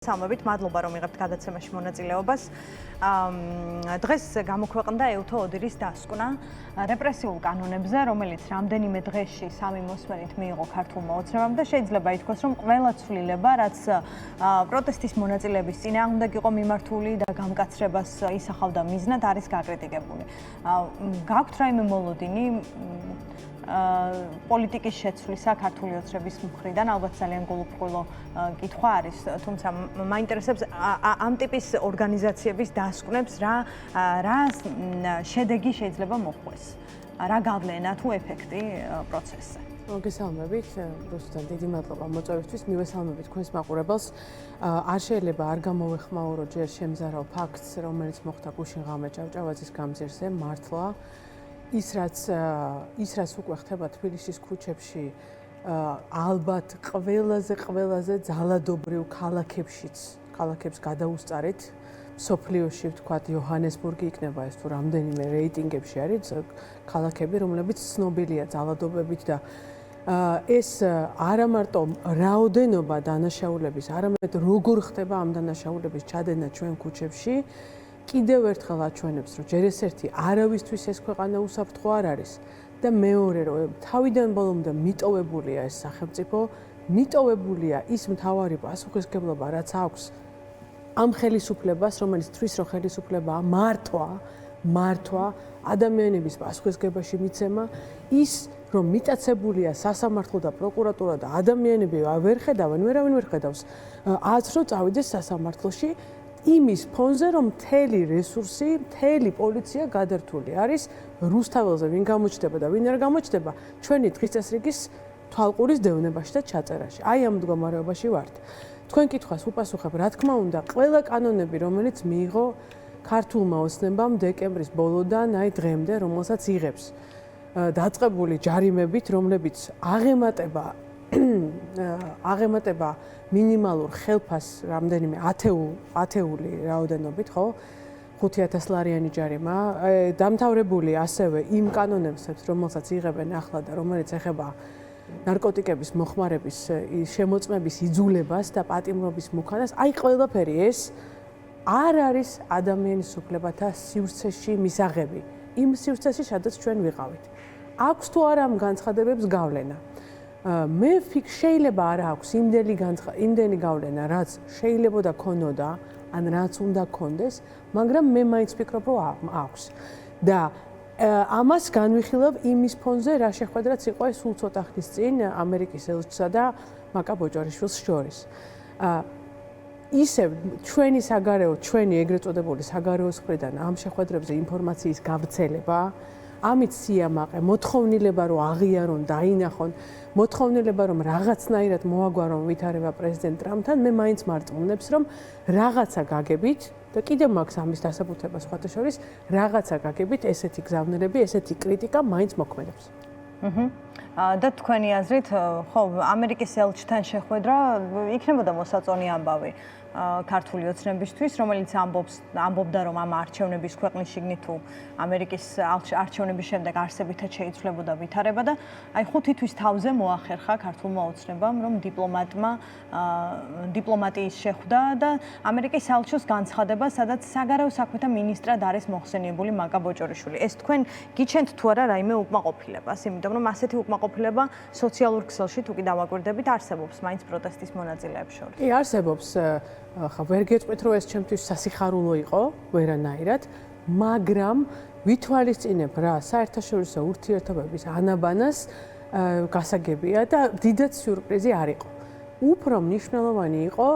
Სამობით მადლობა რომ იღებთ გადაცემაში მონაწილეობას. დღეს გამოქვეყნდა ეუთო ოდირის დასკვნა რეპრესიულ კანონებზე, რომელიც რამდენიმე დღეში სამი მოსმენით მიიღო ქართულმა ოცნებამ და შეიძლება ითქვას, რომ ყველა ცვლილება, რაც პროტესტის მონაწილეების წინააღმდეგ იყო მიმართული და გამკაცრებას ისახავდა მიზნად, არის გაკრიტიკებული. გაქვთ რაიმე მოლოდინი პოლიტიკის შეცვლისა ქართული ოცნების მხრიდან, ალბათ ძალიან გულუბრყვილო კითხვა არის, თუმცა მაინტერესებს ამ ტიპის ორგანიზაციების დასკვნებს რა შედეგი შეიძლება მოხდეს, რა გავლენა თუ ეფექტი პროცესზე. მოგესალმებით, რუსთან დიდი მადლობა მოწვევისთვის, მივესალმებით თქვენს მაყურებელს. არ შეიძლება არ გამოვეხმაურო ჯერ შემზარავ ფაქტს, რომელიც მოხდა გუშინ ღამე ჭავჭავაძის გამზირზე, მართლა ის რაც უკვე ხდება თბილისის ქუჩებში, ალბათ ყველაზე ძალადობრივ ქალაქებს გადაუსწარით. სოფლიოში ვთქვათ, იოჰანესბურგი იქნება ეს თუ რამდენიმე რეიტინგებში არის ქალაქები, რომლებიც ცნობილია ძალადობებით და ეს არა მარტო რაოდენობა დანაშაულების, არამედ როგორ ხდება ამ დანაშაულების ჩადენა ჩვენ ქუჩებში. კიდევ ერთხელ აჩვენებს, რომ ჯერ ესერთი არავისთვის ეს ქვეყანა უსაფრთხო არ არის და მეორე, რომ თავიდან ბოლომდე მიტოვებულია ეს სახელმწიფო, მიტოვებულია ის მთავარი პასუხისმგებლობა, რაც აქვს ამ ხელისუფლებას, რომელიც თვლის, რომ ხელისუფლებაა მართვა, ადამიანების პასუხისმგებაში მიცემა, ის რომ მიტაცებულია სასამართლო და პროკურატურა და ადამიანები ვერ ხედავენ, ვერავინ ვერ ხედავს, აცრ რომ წავიდეს სასამართლოში. იმის ფონზე, რომ მთელი რესურსი, მთელი პოლიცია გადართული არის რუსთაველზე, ვინ გამოჩნდება და ვინ არ გამოჩნდება, ჩვენი დღის წესრიგის თვალყურის დევნებაში და ჩაწერაში. აი ამ მდგომარეობაში ვართ. თქვენ კითხვას უპასუხებ, რა თქმა უნდა, ყველა კანონები, რომელიც მიიღო ქართულმა ოცნებამ დეკემბრის ბოლოდან აი დღემდე, რომელსაც იღებს დაწყებული ჯარიმებით, რომლებიც აღემატება მინიმალურ ხელფას რამდენიმე ათეული რაოდენობით, ხო? 5000 ლარიანი ჯარიმა, დამთავრებული ასევე იმ კანონებსაც, რომელსაც იღებენ ახლა და რომელიც ეხება ნარკოტიკების მოხმარების შემოწმების იძულებას და პატიმრობის მუქანას, აი ყველაფერი ეს არ არის ადამიანის უფლებათა სივრცეში მისაღები. იმ სივრცეში, სადაც ჩვენ ვიყავით. აქვს თუ არა ამ განცხადებებს გავლენა? მე შეიძლება არ აქვს იმდენი გავლენა, რაც შეიძლება და ქონოდა, ან რაც უნდა ქონდეს, მაგრამ მე მაინც ვფიქრობ, რომ აქვს. და ამას განვიხილებ იმის ფონზე, რა შეხვედრაც იყო ეს სულ ცოტა ხნის წინ ამერიკის ელჩსა და მაკა ბოჭორიშვილს შორის. ისევ ჩვენი ეგრეთ წოდებული საგარეოს მხრიდან ამ შეხვედრებზე ინფორმაციის გავრცელება, ამით სიამაყე, მოთხოვნილება რომ აღიარონ, დაინახონ, მოთხოვნილება რომ რაღაცნაირად მოაგვარონ ვითარება პრეზიდენტ ტრამპთან, მე მაინც მარწმუნებს, რომ რაღაცა გაგებით და კიდევ მაქვს ამის დასაბუთება სხვათა შორის, რაღაცა გაგებით ესეთი გზავნილები, ესეთი კრიტიკა მაინც მოქმედებს. და თქვენი აზრით, ხო, ამერიკის ელჩთან შეხვედრა იქნებოდა მოსაწონი ამბავი ქართული ოცნებისთვის, რომელიც ამბობდა, რომ ამ არჩევნების ქვეყნის შიგნით თუ ამერიკის არჩევნების შემდეგ არსებითად შეიცვლებოდა ვითარება და აი 5 თვის თავზე მოახერხა ქართულმა ოცნებამ, რომ დიპლომატიის შეხვდა და ამერიკის საელჩოს განცხადება, სადაც საგარეო საქმეთა მინისტრად არის მოხსენიებული მაკა ბოჭორიშვილი. ეს თქვენ გიჩენთ თუ არა რაიმე უკმაყოფილებას, იმიტომ რომ ასეთი უკმაყოფილება სოციალურ ქსელში თუ კი დავაკვირდებით არსებობს მაინც პროტესტის მონაწილეებს შორის. კი, არსებობს. ხა ვერ გეტყვით, რომ ეს ჩემთვის სასიხარულო იყო, ვერანაირად, მაგრამ ვითვალისწინებ რა საერთაშორისო ურთიერთობების ანაბანას გასაგებია და დიდად სიურპრიზი არ იყო. უფრო მნიშვნელოვანი იყო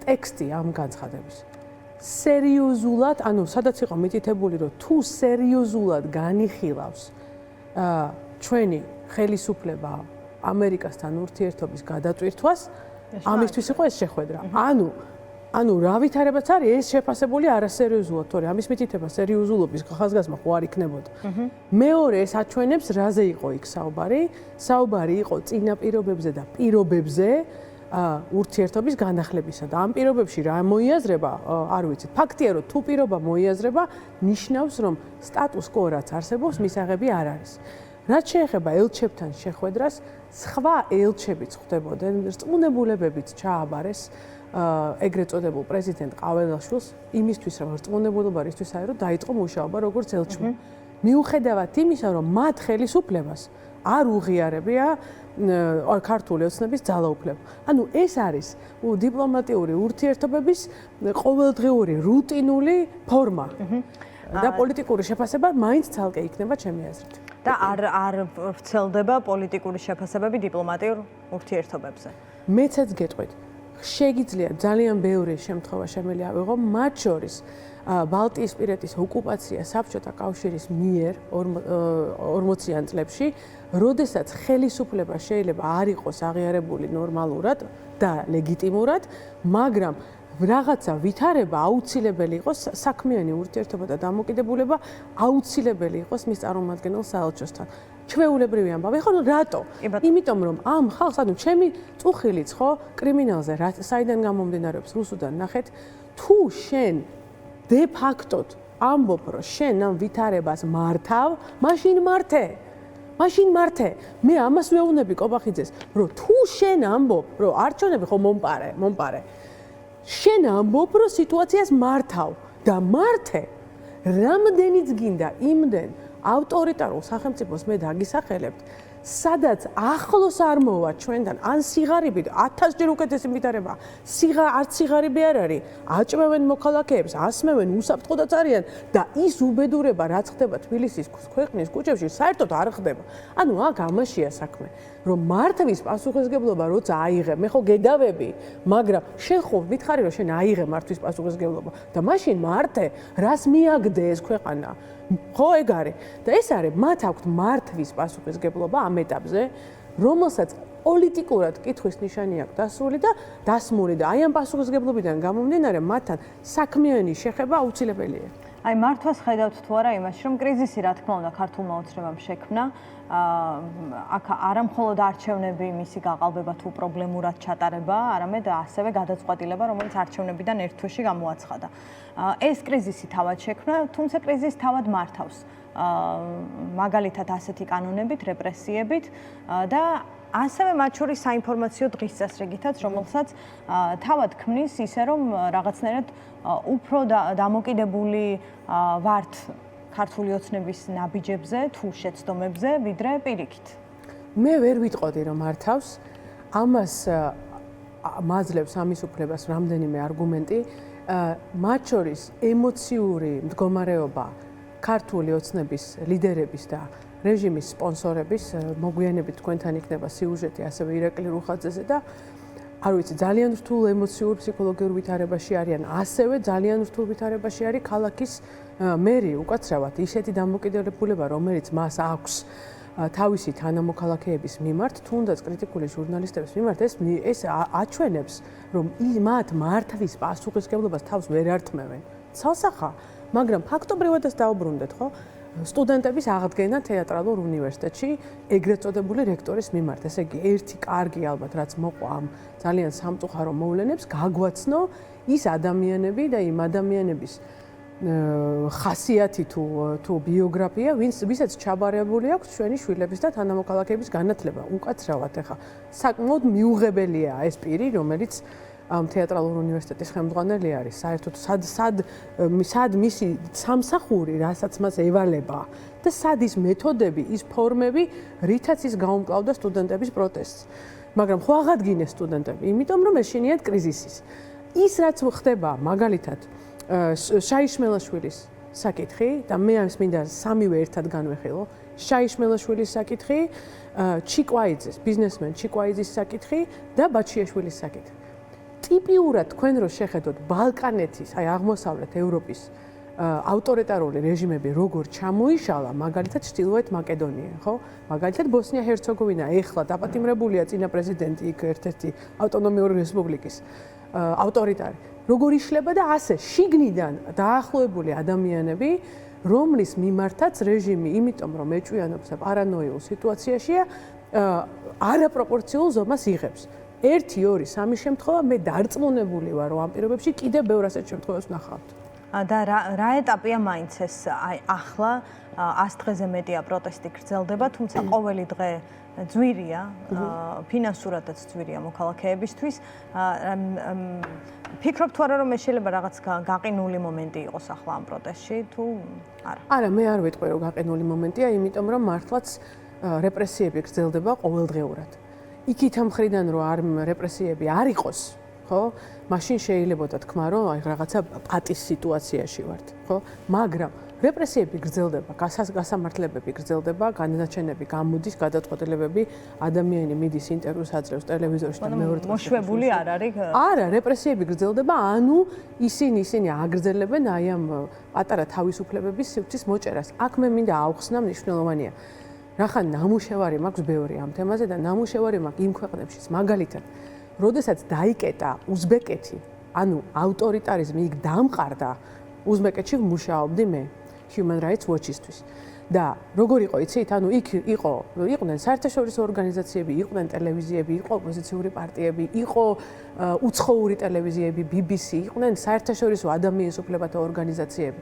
ტექსტი ამ განცხადების. სერიოზულად, სადაც იყო მითითებული, რომ თუ სერიოზულად განიხილავს ჩვენი ხელისუფლება ამერიკასთან ურთიერთობის გადატვირთვას, ამისთვის იყო ეს შეხვედრა. ანუ რა ვითარებაც არის, ეს შეფასებული არასერიოზულად, თორე ამის მითითება სერიოზულობის ხაზგასმა ხო არ იქნებოდა. მეორე ეს აჩვენებს, რაზე იყო იქ საუბარი. საუბარი იყო წინაპირობებზე და პირობებზე ურთიერთობის განახლებისა და ამ პირობებში რა მოიაზრება, არ ვიცით. ფაქტია, რომ თუ პირობა მოიაზრება, ნიშნავს, რომ სტატუს კო რაც არსებობს, მისაღები არ არის. რაც შეეხება ელჩებთან შეხვედრას, სხვა ელჩებიც ხდებოდნენ, რწმუნებულებებიც ჩააბარეს ეგრეთ წოდებულ პრეზიდენტ ყაველაშვილს იმისთვის, რომ რწმუნებულობა რისთვის არის, რომ დაიწყო მუშაობა როგორც ელჩმა. მიუხედავად იმისა, რომ მათ ხელისუფლებას არ უღიარებია ქართული ოცნების ძალაუფლება. ანუ ეს არის დიპლომატიური ურთიერთობების ყოველდღიური რუტინული ფორმა. და პოლიტიკური შეფასება მაინც ცალკე იქნება ჩემი აზრით. და არ ვრცელდება პოლიტიკური შეფასებები დიპლომატიურ ურთიერთობებზე. მეცაც გეტყვით, შეგიძლია ძალიან ბევრი შემთხვევა შემიძლია ავიღო, მათ შორის ბალტიისპირეთის ოკუპაცია საბჭოთა კავშირის მიერ 40-იან წლებში, როდესაც ხელისუფლება შეიძლება არ იყოს აღიარებული ნორმალურად და ლეგიტიმურად, მაგრამ რაღაცა ვითარება აუცილებელი იყოს, საქმიანი ურთიერთობა და დამოკიდებულება აუცილებელი იყოს მის წარმომადგენელ საელჩოსთან. ჩვეულებრივი ამბავი, ხო, რატო? იმიტომ რომ ამ ხალხს, ანუ ჩემი წუხილიც ხო, კრიმინალზე საიდან გამომდინარეობს რუსუდან ნახეთ, თუ შენ de facto ამბობ, რომ შენ ამ ვითარებას მართავ, მაშინ მართე. მე ამას ვეუბნები კობახიძეს, რომ თუ შენ ამბობ, რომ არჩევნები ხო მომპარე. შენ ამბობ, რომ სიტუაციას მართავ და მართე. რამდენიც გინდა იმდენ ავტორიტარულ სახელმწიფოს მე დაგისახელებთ, სადაც ახლოს არ მოვა ჩვენთან, ან სიღარიბით 1000-ჯერ უკეთესი ვითარება. არც სიღარიბე არ არის, აჭმევენ მოქალაქეებს, ასმევენ, უსაფრთხოდაც არიან და ის უბედურება, რაც ხდება თბილისის ქვეყნის ქუჩებში, საერთოდ არ ხდება. ანუ აქ ამაშია საქმე, რომ მართვის პასუხისგებლობა როცა აიღე, მე ხო გედავები, მაგრამ შენ ხო მითხარი, რომ შენ აიღე მართვის პასუხისგებლობა და მაშინ მართე, რას მიაგდე ეს ქვეყანა. ხო ეგ არის და ეს არის მათ აქვთ მართვის პასუხისგებლობა ამ ეტაპზე, რომელსაც პოლიტიკურად კითხვის ნიშანი აქვს დასმული და აი ამ პასუხისგებლობიდან გამომდინარე მათთან საქმიანი შეხება აუცილებელია. აი მართვას ხედავთ თუ არა იმაში, რომ კრიზისი რა თქმა უნდა ქართულმა ოცნებამ შექმნა, აქ არა მხოლოდ არჩევნები მისი გაყალბება თუ პრობლემურად ჩატარება, არამედ ასევე გადაწყვეტილება, რომელიც არჩევნებიდან ერთ თვეში გამოაცხადა. ეს კრიზისი თავად შექმნა, თუმცა კრიზისი თავად მართავს. მაგალითად ასეთი კანონებით, რეპრესიებით და ასევე მათ შორის საინფორმაციო დღის წესრიგითაც, რომელსაც თავად ქმნის ისე, რომ რაღაცნაირად უფრო დამოკიდებული ვართ ქართული ოცნების ნაბიჯებზე თუ შეცდომებზე, ვიდრე პირიქით. მე ვერ ვიტყოდი, რომ მართავს. ამას მაძლევს ამის უფლებას რამდენიმე არგუმენტი. მათ შორის ემოციური მდგომარეობა ქართული ოცნების ლიდერების და რეჟიმის სპონსორების, მოგვიანებით თქვენთან იქნება სიუჟეტი ასევე ირაკლი რუხაძეზე და არ ვიცი, ძალიან რთულ ემოციურ ფსიქოლოგიურ ვითარებაში არიან, ასევე ძალიან რთულ ვითარებაში არის ქალაქის მერი უკაცრავად, ისეთი დამოკიდებულება, რომელიც მას აქვს თავისი თანამოქალაქეების მიმართ, თუნდაც კრიტიკული ჟურნალისტების მიმართ, ეს აჩვენებს, რომ მათ მართვის პასუხისგებლობას თავს ვერ ართმევენ. ცალსახა, მაგრამ ფაქტობრივადაც დაუბრუნდეთ, ხო? სტუდენტების აღდგენა თეატრალურ უნივერსიტეტში ეგრეთ წოდებული რექტორის მიმართ. ესე იგი, ერთი კარგი ალბათ, რაც მოყვა ამ ძალიან სამწუხარო მოვლენებს, გაგვაცნო ის ადამიანები და იმ ადამიანების ხასიათი თუ ბიოგრაფია, ვისაც ჩაბარებული აქვს ჩვენი შვილების და თანამოქალაქეების განათლება. უკაცრავად ახლა საკმაოდ მიუღებელია ეს პირი, რომელიც ამ თეატრალურ უნივერსიტეტის ხელმძღვანელი არის. საერთოდ სად მისი სამსახური, რასაც მას ევალება და სად ის მეთოდები, ის ფორმები, რითაც ის გაუმკლავდა სტუდენტების პროტესტს. მაგრამ ხო აღადგინეს სტუდენტები, იმიტომ რომ ეშინიათ კრიზისის. ის რაც ხდება, მაგალითად, შაიშმელაშვილის საკითხი და მე ამის მინდა სამივე ერთად განვეხილო. შაიშმელაშვილის საკითხი, ჩიკვაიძის, ბიზნესმენ ჩიკვაიძის საკითხი და ბაჩიაშვილის საკითხი. ტიპიურად თქვენ რო შეხედოთ ბალკანეთის, აი აღმოსავლეთ ევროპის ავტორიტარული რეჟიმები როგორ ჩამოიშალა, მაგალითად ჩრდილოეთ მაკედონია, ხო? მაგალითად ბოსნია-ჰერცეგოვინა ეხლა დაპატიმრებულია წინა პრეზიდენტი იქ ერთ-ერთი ავტონომიური რესპუბლიკის ავტორიტარი. როგორ იშლება და ასე შიგნიდან დაახლოებული ადამიანები, რომლის მიმართაც რეჟიმი, იმიტომ რომ ეჭვიანობს და პარანოიულ სიტუაციაშია, არაპროპორციულ ზომას იღებს. 1, 2, 3 შემთხვევა მე დარწმუნებული ვარ, რომ ამ პირობებში კიდევ ბევრ ასეთ შემთხვევას ვნახავთ. და რა ეტაპია მაინც ეს ახლა 100 დღეზე მეტია პროტესტი გრძელდება, თუმცა ყოველი დღე ძვირია, ფინანსურადაც ძვირია მოქალაქეებისთვის. ფიქრობ თუ არა რომ შეიძლება რაღაც გაყინული მომენტი იყოს ახლა ამ პროტესტში თუ არა? არა, მე არ ვიტყვი რომ გაყინული მომენტია, იმიტომ რომ მართლაც რეპრესიები გრძელდება ყოველდღიურად. იქით ამ მხრიდან რომ არ რეპრესიები არ იყოს, ხო? მაშინ შეიძლებოდა თქვა რომ აი რაღაცა პატის სიტუაციაში ვართ, ხო? მაგრამ რეპრესიები გრძელდება, გასამართლებები გრძელდება, განაჩენები გამოდის, გადაწყვეტილებები, ადამიანი მიდის ინტერვიუს აძლევს ტელევიზორში და მეორე დღეს მოშვებული არ არის? არა, რეპრესიები გრძელდება, ანუ ისინი აგრძელებენ აი ამ პატარა თავისუფლებების სივრცის მოჭერას. აქ მე მინდა აუხსნა მნიშვნელოვანია. რახან ნამუშევარი მაქვს ბევრი ამ თემაზე და ნამუშევარი მაქვს იმ ქვეყნებშიც, მაგალითად, როდესაც დაიკეტა უზბეკეთი, ანუ ავტორიტარიზმი იქ დამყარდა, უზბეკეთში მუშაობდი მე Human Rights Watch-ისთვის. და როგორ იყო, იცით, ანუ იქ იყვნენ საერთაშორისო ორგანიზაციები, იყვნენ ტელევიზიები, იყო ოპოზიციური პარტიები, იყო უცხოური ტელევიზიები, BBC, იყვნენ საერთაშორისო ადამიანის უფლებათა ორგანიზაციები.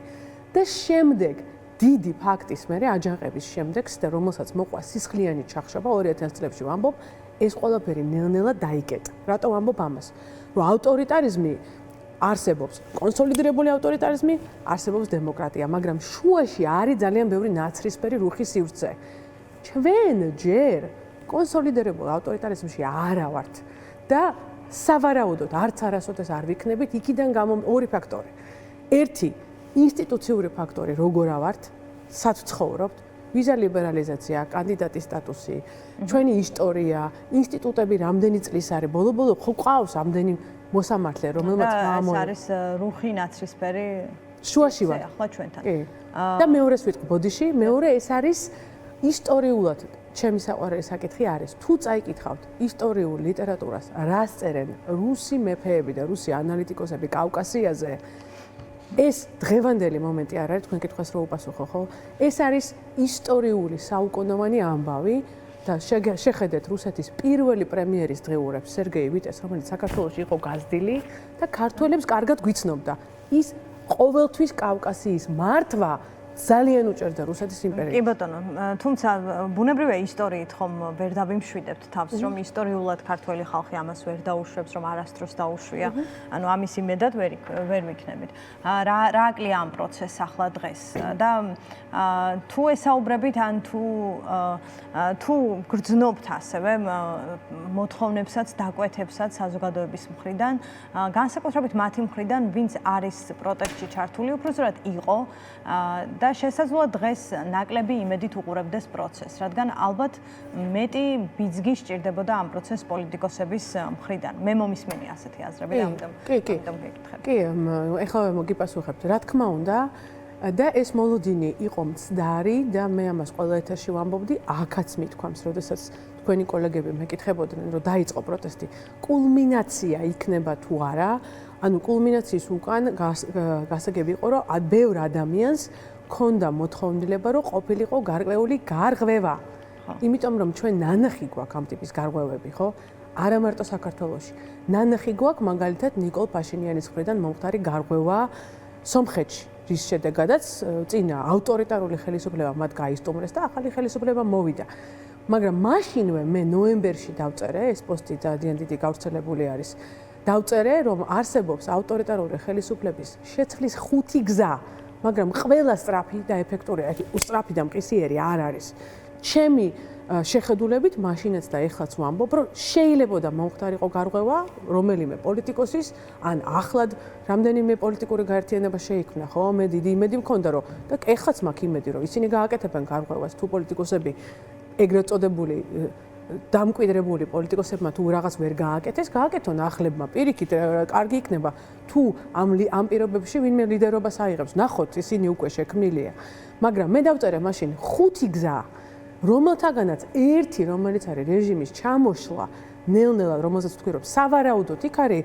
და შემდეგ დიდი ფაქტის მერე აჯანყების შემდეგ, და რომელსაც მოყვა სისხლიანი ჩახშობა 2000 წლებში ვამბობ, ეს ყველაფერი ნელ-ნელა დაიკეტა. რატო ვამბობ ამას? რომ ავტორიტარიზმი არსებობს, კონსოლიდირებული ავტორიტარიზმი, არსებობს დემოკრატია, მაგრამ შუაში არის ძალიან ბევრი ნაცრისფერი რუხი სივრცე. ჩვენ ჯერ კონსოლიდირებულ ავტორიტარიზმში არა ვართ და სავარაუდოდ არც არასოდეს არ ვიქნებით, იქიდან ორი ფაქტორი. ერთი ინსტიტუციური ფაქტორი, როგორ ავართ, სად ცხოვრობთ, ვიზა ლიბერალიზაცია, კანდიდატის სტატუსი, ჩვენი ისტორია, ინსტიტუტები რამდენი წლის არის, ბოლო-ბოლო ხო ყავს ამდენი მოსამართლე, რომელმაც ეს არის რუხი ნაცრისფერი შუაში ვარ ახლა ჩვენთან. და მეორეს ვიტყვი ბოდიში, მეორე ეს არის ისტორიულად ჩემი საყვარელი საკითხი არის. თუ წაიკითხავთ ისტორიულ ლიტერატურას, რას წერენ რუსი მეფეები და რუსი ანალიტიკოსები კავკასიაზე, ეს დღევანდელი მომენტი არ არის, თქვენ კითხვას რო უპასუხო, ხო? ეს არის ისტორიული საუკუნოვანი ამბავი და შეხედეთ რუსეთის პირველი პრემიერის დღეურებს სერგეი ვიტეს, რომელიც საქართველოში იყო გაზრდილი და ქართველებს კარგად გვიცნობდა. ის ყოველთვის კავკასიის მართვა ძალიან უჭერდა რუსეთის იმპერიას. კი ბატონო, თუმცა ბუნებრივია ისტორიით ხომ ვერ დავიმშვიდებთ თავს, რომ ისტორიულად ქართველი ხალხი ამას ვერ დაუშვებს, რომ არასდროს დაუშვია. ანუ ამის იმედად ვერ ვიქნებით. რა აკლია ამ პროცესს ახლა დღეს და თუ ესაუბრებით ან თუ გრძნობთ ასევე მოთხოვნებსაც, დაკვეთებსაც საზოგადოების მხრიდან, განსაკუთრებით მათი მხრიდან, ვინც არის პროტესტში ჩართული, უფრო ზუსტად იყო და შესაძლოა დღეს ნაკლები იმედით უყურებდეს პროცესს, რადგან ალბათ მეტი ბიძგი სჭირდებოდა ამ პროცესს პოლიტიკოსების მხრიდან. მე მომისმენი ასეთი აზრები და ამიტომ გეკითხები. კი, ეხლა მოგიპასუხებთ. რა თქმა უნდა, და ეს მოლოდინი იყო მცდარი და მე ამას ყველა ეთერში ვამბობდი, აქაც მithქვამს, როდესაც თქვენი კოლეგები მეკითხებოდნენ, რომ დაიწყო პროტესტი, კულმინაცია იქნება თუ არა, ანუ კულმინაციის უკან გასაგები იყო, რომ ბევრ ადამიანს ქონდა მოთხოვნილება, რომ ყოფილიყო გარკვეული გარღვევა. იმიტომ რომ ჩვენ ნანახი გვაქვს ამ ტიპის გარღვევები, ხო? არა მარტო საქართველოში. ნანახი გვაქვს მაგალითად ნიკოლ პაშინიანის მხრიდან მომხდარი გარღვევა სომხეთში, რის შედეგადაც წინა ავტორიტარული ხელისუფლება მათ გაისტუმრეს და ახალი ხელისუფლება მოვიდა. მაგრამ მაშინვე მე ნოემბერში დავწერე, ეს პოსტი ძალიან დიდი გავრცელებული არის. დავწერე, რომ არსებობს ავტორიტარული ხელისუფლების შეცვლის 5 გზა, მაგრამ ყველა სწრაფი და ეფექტური, სწრაფი და მყისიერი არ არის. ჩემი შეხედულებით, მაშინაც და ეხლაც ვამბობ, რომ შეიძლებოდა მომხდარიყო გარღვევა რომელიმე პოლიტიკოსის, ან ახლად რამდენიმე პოლიტიკური გაერთიანება შეიქმნა, ხო? მე დიდი იმედი მქონდა, რომ და ეხლაც მაქვს იმედი, რომ ისინი გააკეთებენ გარღვევას, თუ პოლიტიკოსები ეგრეთ წოდებული დამკვიდრებული პოლიტიკოსებმა თუ რაღაც ვერ გააკეთეს, გააკეთონ ახლებმა, პირიქით კარგი იქნება, თუ ამ პირობებში ვინმე ლიდერობას აიღებს. ნახოთ, ისინი უკვე შექმნილია. მაგრამ მე დავწერე მაშინ 5 გზა, რომელთაგანაც ერთი, რომელიც არის რეჟიმის ჩამოშლა, ნელ-ნელა, რომელსაც თქვი, რომ სავარაუდოდ იქ არის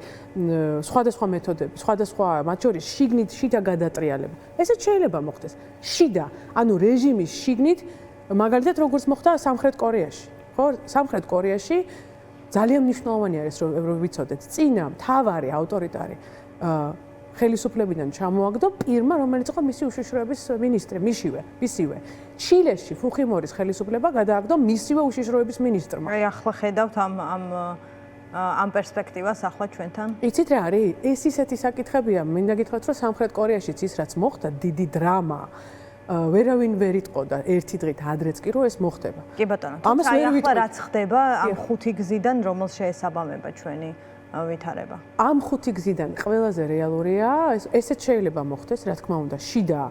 სხვადასხვა მეთოდები, სხვადასხვა მათ შორის შიგნით შიდა გადატრიალება. ესეც შეიძლება მოხდეს. შიდა, ანუ რეჟიმის შიგნით, მაგალითად როგორც მოხდა სამხრეთ კორეაში. ხო, სამხრეთ კორეაში ძალიან მნიშვნელოვანი არის, რომ ვიცოდეთ, წინა მთავარი ავტორიტარი ხელისუფლებიდან ჩამოაგდო პირმა, რომელიც იყო მისი უშიშროების მინისტრი, მისივე. ჩილეში ფუხიმორის ხელისუფლება გადააგდო მისივე უშიშროების მინისტრმა. აი ახლა ხედავთ ამ პერსპექტივას ახლა ჩვენთან. იცით რა არის? ეს ისეთი საკითხებია, მინდა გითხრათ, რომ სამხრეთ კორეაშიც ის რაც მოხდა, დიდი დრამა. ვერავინ ვერ იტყო და ერთი დღით ადრეც კი რომ ეს მოხდება. კი ბატონო, აი ახლა რაც ხდება ამ ხუთი გზიდან, რომელ შეესაბამება ჩვენი ვითარება. ამ ხუთი გზიდან ყველაზე რეალურია, ესეც შეიძლება მოხდეს, რა თქმა უნდა, შიდა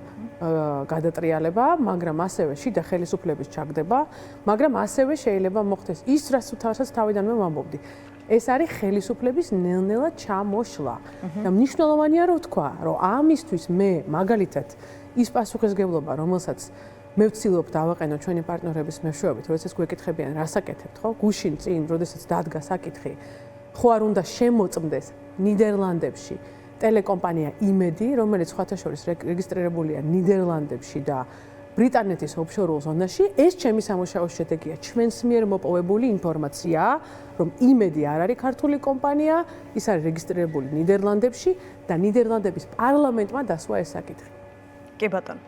გადატრიალება, მაგრამ ასევე შიდა ხელისუფლების ჩაგდება, მაგრამ ასევე შეიძლება მოხდეს ის, რასაც თავიდანვე ვამბობდი. ეს არის ხელისუფლების ნელ-ნელა ჩამოშლა. და მნიშვნელოვანია რომ თქვა, რომ ამისთვის მე მაგალითად ის პასუხისგებლობა, რომელსაც მე ვცდილობ დავაყენო ჩვენი პარტნიორების მეშვეობით, როდესაც გვეკითხებიან, რას აკეთებთ, ხო? გუშინ წინ, როდესაც დადგა საკითხი, ხო არ უნდა შემოწმდეს ნიდერლანდებში ტელეკომპანია იმედი, რომელიც სხვათა შორის რეგისტრირებულია ნიდერლანდებში და ბრიტანეთის ოფშორულ ზონაში, ეს ჩემი სამუშაოს შედეგია. ჩვენს მიერ მოპოვებული ინფორმაციაა, რომ იმედი არ არის ქართული კომპანია, ის არის რეგისტრირებული ნიდერლანდებში და ნიდერლანდების პარლამენტმა დასვა ეს საკითხი. კი ბატონო.